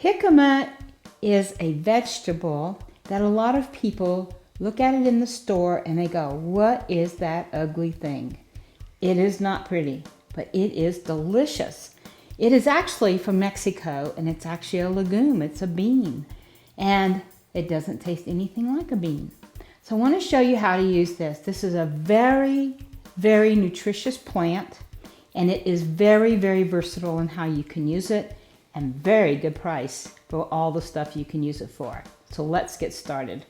Jicama is a vegetable that a lot of people look at it in the store and they go, what is that ugly thing? It is not pretty, but it is delicious. It is actually from Mexico, and it's actually a legume. It's a bean, and it doesn't taste anything like a bean. So I want to show you how to use this. This is a very, very nutritious plant, and it is very, very versatile in how you can use it, and very good price for all the stuff you can use it for. So let's get started.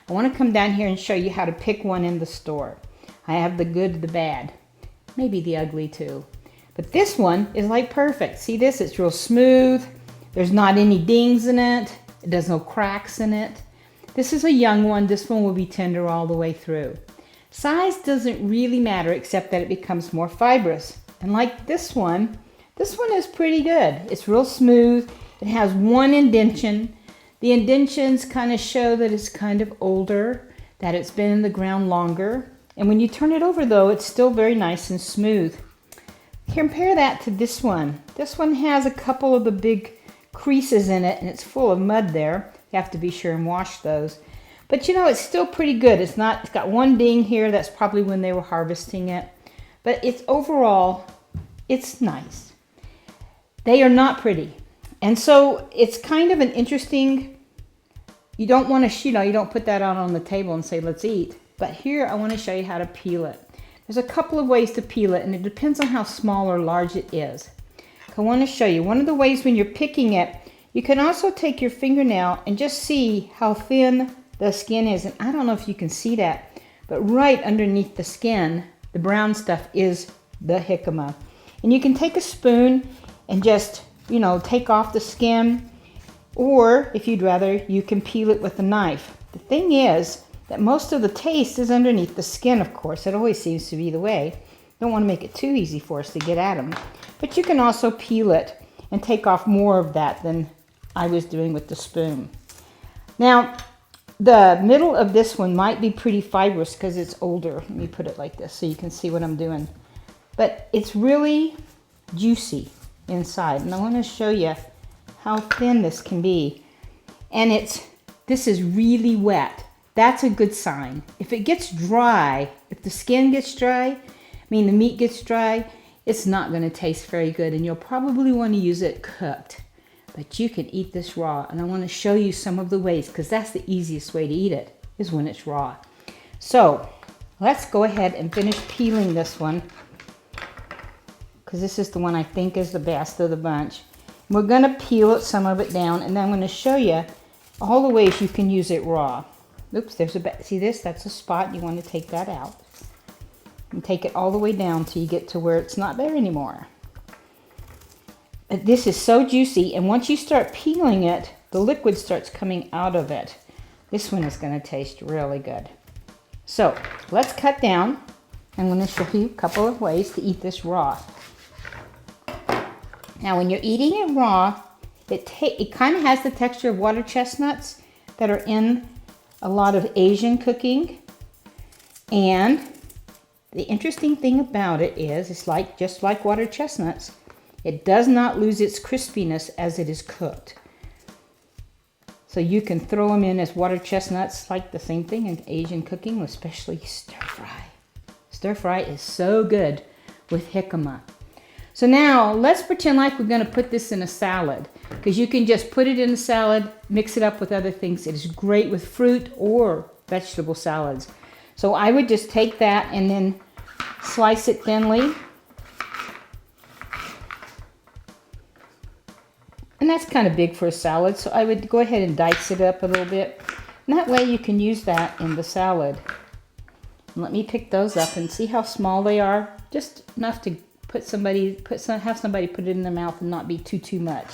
I want to come down here and show you how to pick one in the store. I have the good, the bad, maybe the ugly too. But this one is like perfect. See this? It's real smooth. There's not any dings in it. There's no cracks in it. This is a young one. This one will be tender all the way through. Size doesn't really matter except that it becomes more fibrous. And like this one is pretty good. It's real smooth. It has one indention. The indentions kind of show that it's kind of older, that it's been in the ground longer. And when you turn it over though, it's still very nice and smooth. Compare that to this one. This one has a couple of the big creases in it, and it's full of mud there. You have to be sure and wash those. But you know, it's still pretty good. It's got one ding here. That's probably when they were harvesting it. But it's overall, it's nice. They are not pretty. And so it's kind of an interesting, you don't want to, you don't put that out on the table and say, let's eat. But here I want to show you how to peel it. There's a couple of ways to peel it, and it depends on how small or large it is. I want to show you. One of the ways when you're picking it, you can also take your fingernail and just see how thin the skin is. And I don't know if you can see that, but right underneath the skin, the brown stuff is the jicama. And you can take a spoon and just, take off the skin, or if you'd rather, you can peel it with a knife. The thing is that most of the taste is underneath the skin, of course. It always seems to be the way. Don't want to make it too easy for us to get at them. But you can also peel it and take off more of that than I was doing with the spoon. Now, the middle of this one might be pretty fibrous because it's older. Let me put it like this so you can see what I'm doing. But it's really juicy inside. And I want to show you how thin this can be. And this is really wet. That's a good sign. If it gets dry, if the skin gets dry, the meat gets dry, it's not going to taste very good, and you'll probably want to use it cooked. But you can eat this raw, and I want to show you some of the ways, because that's the easiest way to eat it, is when it's raw. So let's go ahead and finish peeling this one, because this is the one I think is the best of the bunch. We're going to peel some of it down, and then I'm going to show you all the ways you can use it raw. Oops, see this? That's a spot. You want to take that out. And take it all the way down till you get to where it's not there anymore. This is so juicy, and once you start peeling it, the liquid starts coming out of it. This one is going to taste really good. So let's cut down. I'm going to show you a couple of ways to eat this raw. Now when you're eating it raw, it kind of has the texture of water chestnuts that are in a lot of Asian cooking. And the interesting thing about it is it's just like water chestnuts. It does not lose its crispiness as it is cooked. So you can throw them in as water chestnuts, like the same thing in Asian cooking, especially stir fry. Stir fry is so good with jicama. So now let's pretend like we're going to put this in a salad, because you can just put it in a salad, mix it up with other things. It is great with fruit or vegetable salads. So I would just take that and then slice it thinly. And that's kind of big for a salad, so I would go ahead and dice it up a little bit. And that way you can use that in the salad. And let me pick those up and see how small they are. Just enough to have somebody put it in their mouth and not be too much.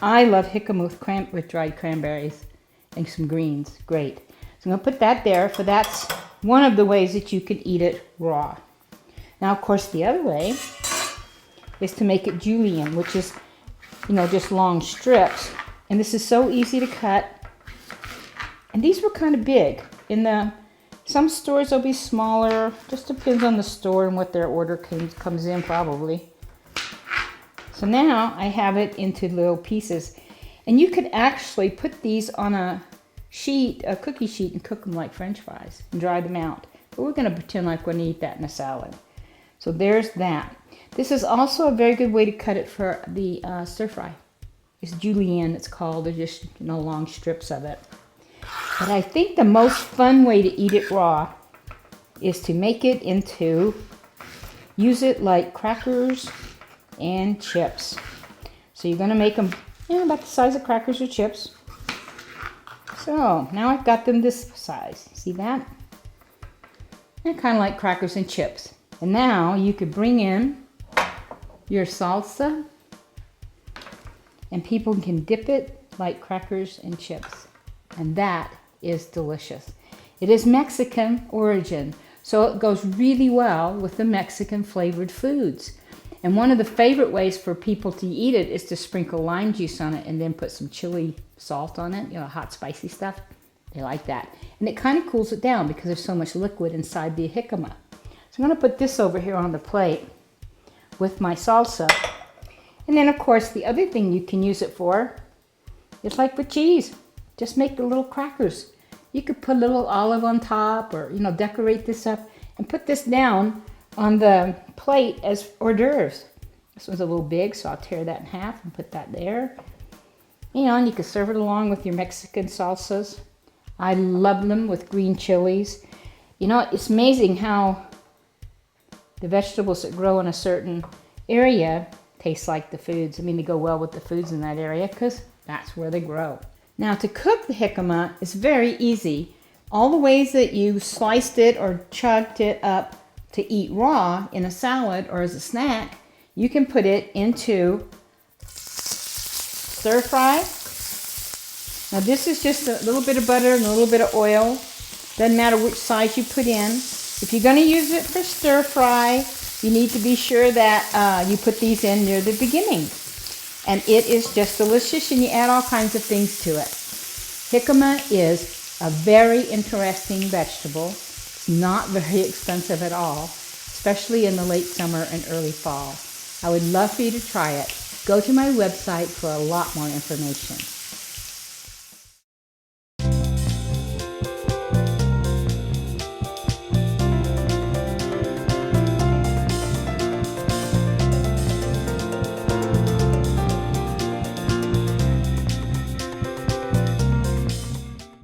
I love jicama with dried cranberries and some greens. Great. So I'm going to put that there, for that's one of the ways that you can eat it raw. Now, of course, the other way is to make it julienne, which is, just long strips. And this is so easy to cut. And these were kind of big. Some stores will be smaller. Just depends on the store and what their order comes in probably. So now I have it into little pieces. And you could actually put these on a sheet, a cookie sheet, and cook them like French fries and dry them out. But we're going to pretend like we're going to eat that in a salad. So there's that. This is also a very good way to cut it for the stir fry. It's julienne, it's called. They're just long strips of it. But I think the most fun way to eat it raw is to make it into, use it like crackers and chips. So you're going to make them about the size of crackers or chips. So now I've got them this size. See that? They're kind of like crackers and chips. And now you could bring in your salsa and people can dip it like crackers and chips. And that is delicious. It is Mexican origin, so it goes really well with the Mexican flavored foods. And one of the favorite ways for people to eat it is to sprinkle lime juice on it and then put some chili salt on it, hot spicy stuff. They like that. And it kind of cools it down because there's so much liquid inside the jicama. So I'm going to put this over here on the plate with my salsa. And then of course the other thing you can use it for is like with cheese. Just make the little crackers. You could put a little olive on top or, decorate this up and put this down on the plate as hors d'oeuvres. This one's a little big, so I'll tear that in half and put that there. And you can serve it along with your Mexican salsas. I love them with green chilies. It's amazing how the vegetables that grow in a certain area taste like the foods. They go well with the foods in that area because that's where they grow. Now to cook the jicama is very easy. All the ways that you sliced it or chugged it up to eat raw in a salad or as a snack, you can put it into stir fry. Now this is just a little bit of butter and a little bit of oil. Doesn't matter which size you put in. If you're going to use it for stir fry, you need to be sure that you put these in near the beginning. And it is just delicious, and you add all kinds of things to it. Jicama is a very interesting vegetable. It's not very expensive at all, especially in the late summer and early fall. I would love for you to try it. Go to my website for a lot more information.